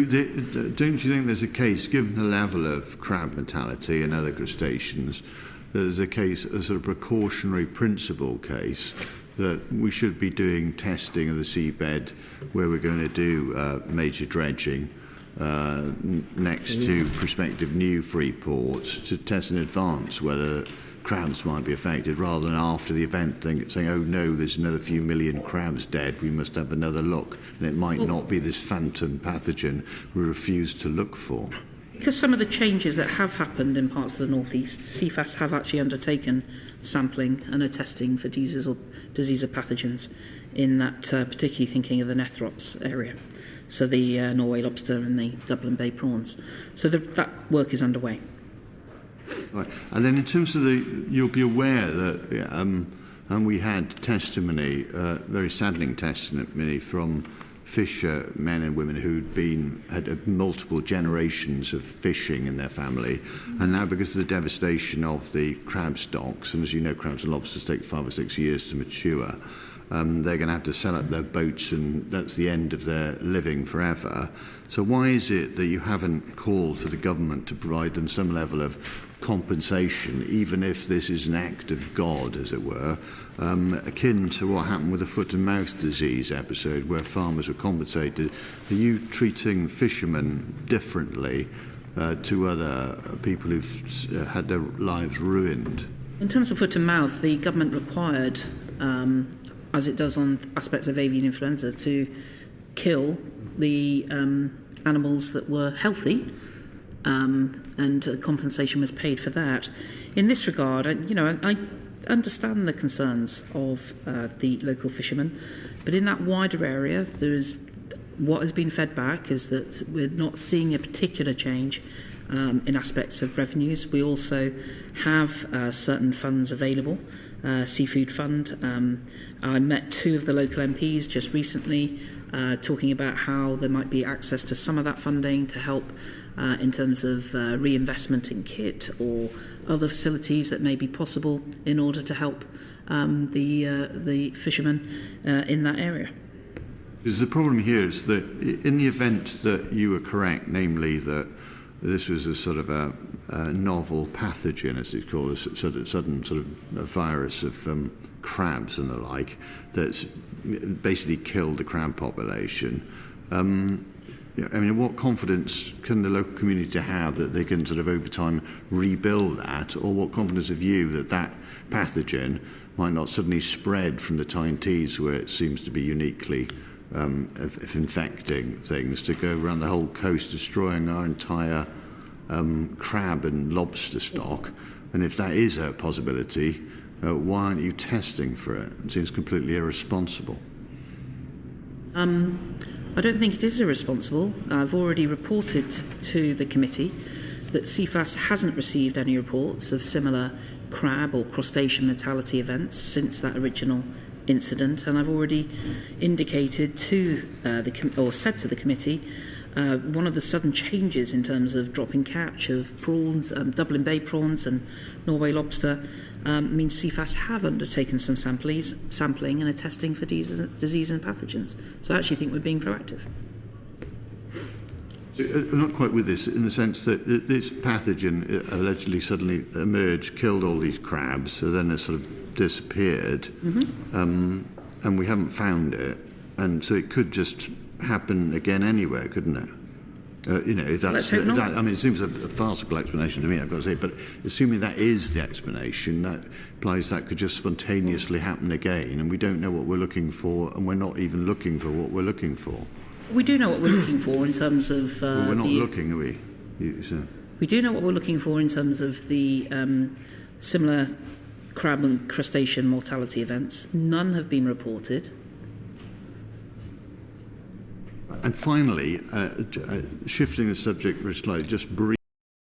Don't you think there's a case, given the level of crab mortality and other crustaceans, that there's a sort of precautionary principle case that we should be doing testing of the seabed where we're going to do major dredging next to prospective new free ports to test in advance whether crabs might be affected, rather than after the event saying, oh no, there's another few million crabs dead, we must have another look, and it might not be this phantom pathogen we refuse to look for. Because some of the changes that have happened in parts of the northeast, CFAS have actually undertaken sampling and are testing for disease or pathogens in that, particularly thinking of the Nethrops area, so the Norway lobster and the Dublin Bay prawns. So that work is underway. Right. And then in terms of you'll be aware that and we had testimony, very saddening testimony from fisher men and women who'd had multiple generations of fishing in their family, and now because of the devastation of the crab stocks, and as you know, crabs and lobsters take 5 or 6 years to mature, they're going to have to sell up their boats, and that's the end of their living forever. So why is it that you haven't called for the government to provide them some level of compensation, even if this is an act of God, as it were, akin to what happened with the foot and mouth disease episode where farmers were compensated? Are you treating fishermen differently to other people who've had their lives ruined? In terms of foot and mouth, the government required, as it does on aspects of avian influenza, to kill the animals that were healthy, and compensation was paid for that. In this regard, I understand the concerns of the local fishermen, but in that wider area, what has been fed back is that we're not seeing a particular change in aspects of revenues. We also have certain funds available, Seafood Fund. I met 2 of the local MPs just recently talking about how there might be access to some of that funding to help in terms of reinvestment in kit or other facilities that may be possible in order to help the fishermen in that area. Because the problem here is that in the event that you were correct, namely that this was a sort of a novel pathogen, as it's called, a sudden sort of a virus of crabs and the like, that's basically killed the crab population. What confidence can the local community have that they can sort of over time rebuild that, or what confidence have you that that pathogen might not suddenly spread from the Tyne Tees, where it seems to be uniquely of infecting things, to go around the whole coast, destroying our entire crab and lobster stock? And if that is a possibility, why aren't you testing for it? It seems completely irresponsible. I don't think it is irresponsible. I've already reported to the committee that CFAS hasn't received any reports of similar crab or crustacean mortality events since that original incident, and I've already indicated to said to the committee one of the sudden changes in terms of dropping catch of prawns, Dublin Bay prawns and Norway lobster, means CFAS have undertaken some sampling and are testing for disease and pathogens. So I actually think we're being proactive. I'm not quite with this, in the sense that this pathogen allegedly suddenly emerged, killed all these crabs, so then it sort of disappeared, and we haven't found it, and so it could just happen again anywhere, couldn't it? It seems a farcical explanation to me, I've got to say, but assuming that is the explanation, that implies that could just spontaneously happen again, and we don't know what we're looking for, and we're not even looking for what we're looking for. We do know what we're looking for in terms of... we're not looking, are we? We do know what we're looking for in terms of the similar crab and crustacean mortality events. None have been reported. And finally, shifting the subject slightly, just briefly,